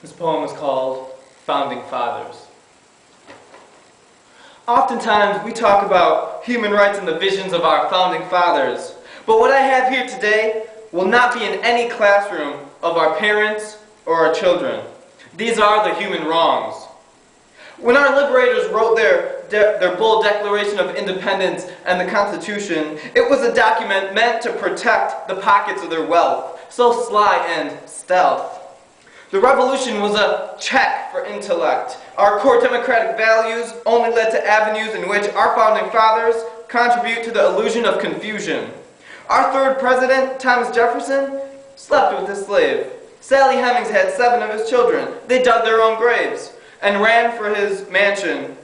This poem is called Founding Fathers. Oftentimes we talk about human rights and the visions of our founding fathers, but what I have here today will not be in any classroom of our parents or our children. These are the human wrongs. When our liberators wrote their bold Declaration of Independence and the Constitution, it was a document meant to protect the pockets of their wealth, so sly and stealth. The revolution was a check for intellect. Our core democratic values only led to avenues in which our founding fathers contribute to the illusion of confusion. Our third president, Thomas Jefferson, slept with a slave. Sally Hemings had 7 of his children. They dug their own graves and ran his mansion,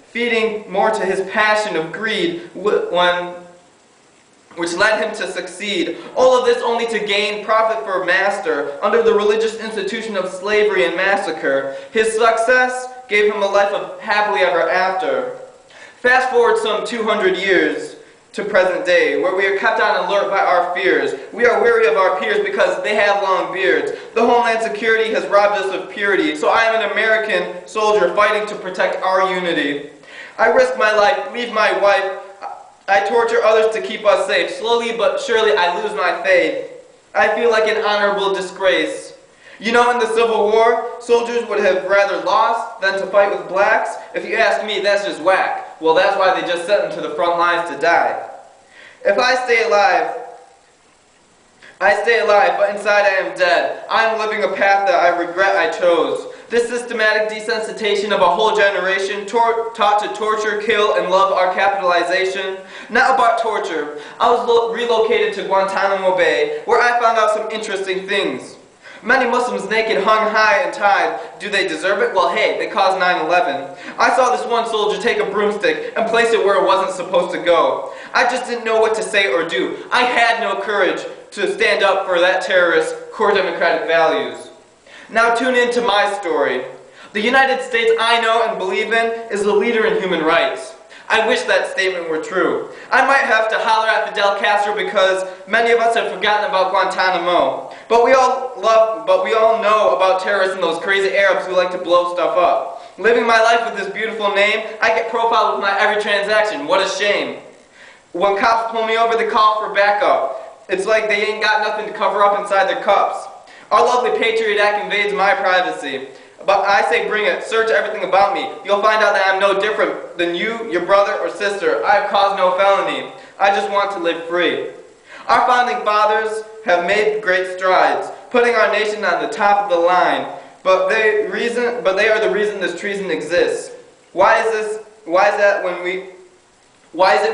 feeding more to his passion of greed which led him to succeed. All of this only to gain profit for a master under the religious institution of slavery and massacre. His success gave him a life of happily ever after. Fast forward some 200 years to present day, where we are kept on alert by our fears. We are weary of our peers because they have long beards. The Homeland Security has robbed us of purity, so I am an American soldier fighting to protect our unity. I risk my life, leave my wife, I torture others to keep us safe. Slowly but surely I lose my faith. I feel like an honorable disgrace. You know, in the Civil War, soldiers would have rather lost than to fight with blacks. If you ask me, that's just whack. Well, that's why they just sent them to the front lines to die. If I stay alive, but inside I am dead. I am living a path that I regret I chose. This systematic desensitization of a whole generation taught to torture, kill, and love our capitalization. Not about torture. I was relocated to Guantanamo Bay, where I found out some interesting things. Many Muslims naked hung high and tied. Do they deserve it? Well, hey, they caused 9/11. I saw this one soldier take a broomstick and place it where it wasn't supposed to go. I just didn't know what to say or do. I had no courage to stand up for that terrorist's core democratic values. Now tune in to my story. The United States I know and believe in is the leader in human rights. I wish that statement were true. I might have to holler at Fidel Castro because many of us have forgotten about Guantanamo. But we all know about terrorists and those crazy Arabs who like to blow stuff up. Living my life with this beautiful name, I get profiled with my every transaction. What a shame. When cops pull me over, they call for backup. It's like they ain't got nothing to cover up inside their cups. Our lovely Patriot Act invades my privacy. But I say bring it, search everything about me. You'll find out that I'm no different than you, your brother, or sister. I have caused no felony. I just want to live free. Our founding fathers have made great strides, putting our nation on the top of the line. But they are the reason this treason exists. Why is it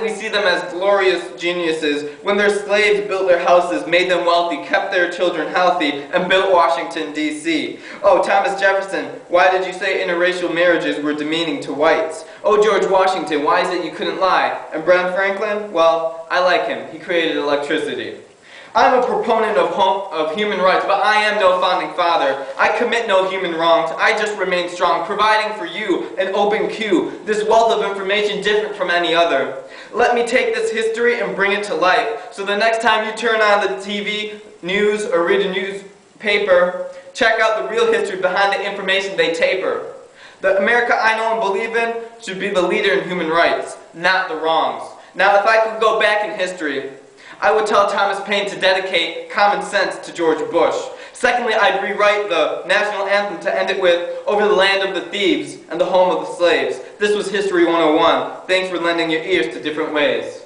we see them as glorious geniuses when their slaves built their houses, made them wealthy, kept their children healthy, and built Washington, D.C.? Oh, Thomas Jefferson, why did you say interracial marriages were demeaning to whites? Oh, George Washington, why is it you couldn't lie? And Ben Franklin? Well, I like him. He created electricity. I'm a proponent of human rights, but I am no founding father. I commit no human wrongs. I just remain strong, providing for you an open queue, this wealth of information different from any other. Let me take this history and bring it to life, so the next time you turn on the TV, news, or read a newspaper, check out the real history behind the information they taper. The America I know and believe in should be the leader in human rights, not the wrongs. Now, if I could go back in history, I would tell Thomas Paine to dedicate Common Sense to George Bush. Secondly, I'd rewrite the national anthem to end it with, over the land of the thieves and the home of the slaves. This was History 101. Thanks for lending your ears to different ways.